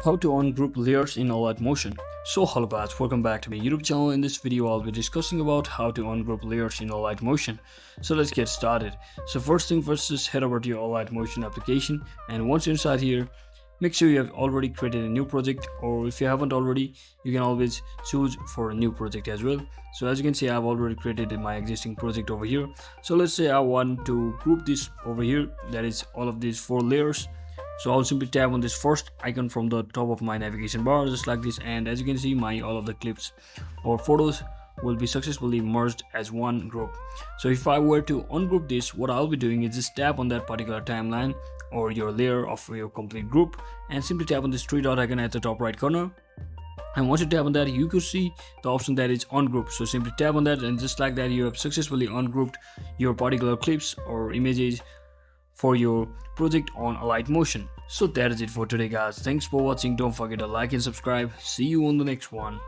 How to ungroup layers in Alight Motion. So hello guys, welcome back to my YouTube channel. In this video I'll be discussing about how to ungroup layers in Alight Motion. So let's get started. So first thing first, just head over to your Alight Motion application, and once you're inside here, make sure you have already created a new project, or if you haven't already, you can always choose for a new project as well. So as you can see, I've already created my existing project over here. So let's say I want to group this over here, that is all of these 4 layers. So I'll simply tap on this first icon from the top of my navigation bar, just like this, and as you can see, my all of the clips or photos will be successfully merged as one group. So if I were to ungroup this, what I'll be doing is just tap on that particular timeline or your layer of your complete group and simply tap on this 3 dot icon at the top right corner. And once you tap on that, you could see the option that is ungroup. So simply tap on that, and just like that, you have successfully ungrouped your particular clips or images for your project on Alight Motion. So that is it for today guys. Thanks for watching. Don't forget to like and subscribe. See you on the next one.